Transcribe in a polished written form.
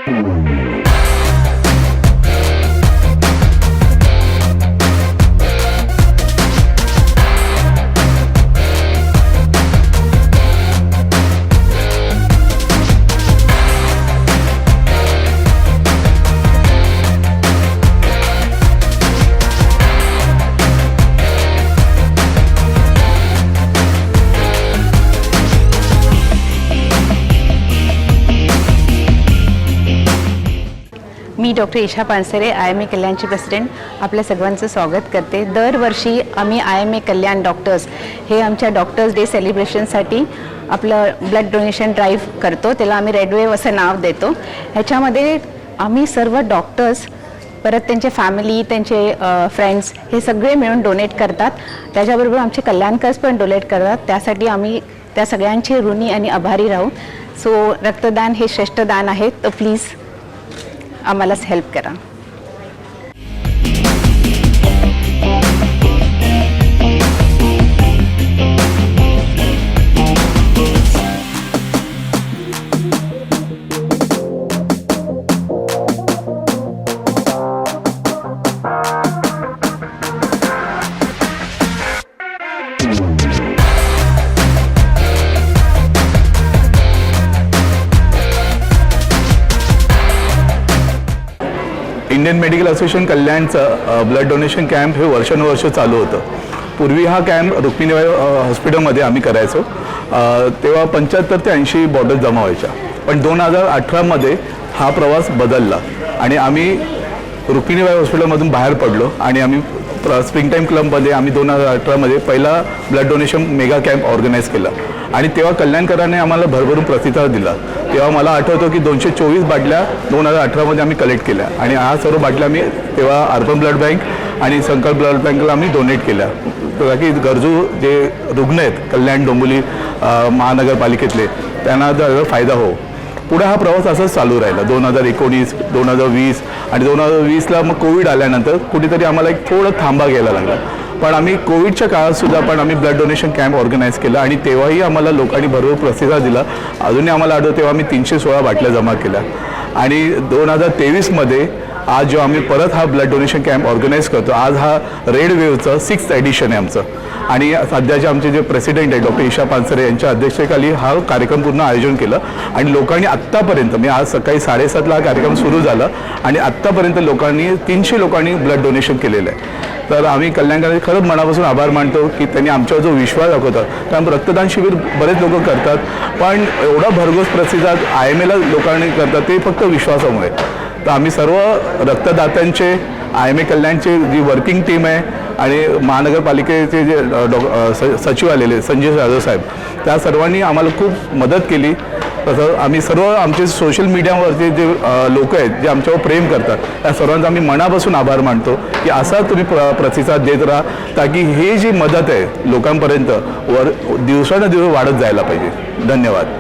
मी doctor Esha Pansare IMA कल्याणचे president आपल्या सर्वांचं स्वागत करते। दरवर्षी आम्ही IMA कल्याण डॉक्टर्स हे आमच्या डॉक्टर्स डे सेलिब्रेशनसाठी आपलं ब्लड डोनेशन ड्राईव्ह करतो, त्याला आम्ही रेड वेव्ह असं नाव देतो। ह्याच्यामध्ये आम्ही सर्व डॉक्टर्स परत त्यांचे फॅमिली, त्यांचे फ्रेंड्स हे सगळे मिळून डोनेट करतात, त्याच्याबरोबर आमचे कल्याणकर्स पण डोनेट करतात। त्यासाठी आम्ही त्या सगळ्यांचे ऋणी आणि आभारी राहू। सो रक्तदान हे श्रेष्ठ दान आहे, तर प्लीज आम्हाला हेल्प करा। इंडियन मेडिकल असोसिएशन कल्याणचं ब्लड डोनेशन कॅम्प हे वर्षानुवर्ष चालू होतं। पूर्वी हा कॅम्प रुक्मिणीबाई हॉस्पिटलमध्ये आम्ही करायचो, तेव्हा 75 ते 80 बॉटल जमा व्हायच्या। पण 2018मध्ये हा प्रवास बदलला आणि आम्ही रुक्मिणीबाई हॉस्पिटलमधून बाहेर पडलो आणि आम्ही स्प्रिंग टाईम क्लबमध्ये आम्ही 2018मध्ये पहिला blood donation mega camp organise केला आणि तेव्हा कल्याणकरांनी आम्हाला भरभरून प्रतिसाद दिला। तेव्हा मला आठवतो की 224 बाटल्या 2018मध्ये आम्ही कलेक्ट केल्या आणि हा सर्व बाटल्या आम्ही तेव्हा अर्बन ब्लड बँक आणि संकल्प ब्लड बँकला आम्ही डोनेट केल्या, ताकी गरजू जे रुग्ण आहेत कल्याण डोंबिवली महानगरपालिकेतले त्यांना त्याचा फायदा हो। पुढे हा प्रवास असाच चालू राहिला। 2019, 2020 आणि 2020ला मग कोविड आल्यानंतर कुठेतरी आम्हाला एक थोडं थांबा घ्यायला लागला, पण आम्ही कोविडच्या काळातसुद्धा पण आम्ही ब्लड डोनेशन कॅम्प ऑर्गनाईज केला आणि तेव्हाही आम्हाला लोकांनी भरपूर प्रतिसाद दिला। अजूनही आम्हाला आठवतं तेव्हा आम्ही 316 बाटल्या जमा केल्या आणि 2023मध्ये आज जो आम्ही परत हा ब्लड डोनेशन कॅम्प ऑर्गनाईज करतो, आज हा रेड वेव्हचं 6th एडिशन आहे आमचं आणि सध्याचे आमचे जे प्रेसिडेंट आहे डॉक्टर एशा पानसरे यांच्या अध्यक्षतेखाली हा कार्यक्रम पूर्ण आयोजन केलं आणि लोकांनी आत्तापर्यंत मी आज सकाळी 7:30ला हा कार्यक्रम सुरू झाला आणि आत्तापर्यंत लोकांनी 300 लोकांनी ब्लड डोनेशन केलेलं आहे। तर आम्ही कल्याणकरांचे खरंच मनापासून आभार मानतो की त्यांनी आमच्यावर जो विश्वास दाखवतात, कारण रक्तदान शिबिर बरेच लोक करतात पण एवढा भरघोस प्रतिसाद IMAला लोकांनी करतात ते फक्त विश्वासामुळे। तर आम्ही सर्व रक्तदात्यांचे IMA कल्याणचे जी वर्किंग टीम आहे आणि महानगरपालिकेचे जे सचिव आलेले संजय जाधव साहेब, त्या सर्वांनी आम्हाला खूप मदत केली। तसं आम्ही सर्व आमचे सोशल मीडियावरचे जे लोक आहेत जे आमच्यावर प्रेम करतात त्या सर्वांचा आम्ही मनापासून आभार मानतो की असा तुम्ही प्रतिसाद देत राहा, ताकी ही जी मदत आहे लोकांपर्यंत दिवसांदिवस वाढत जायला पाहिजे। धन्यवाद।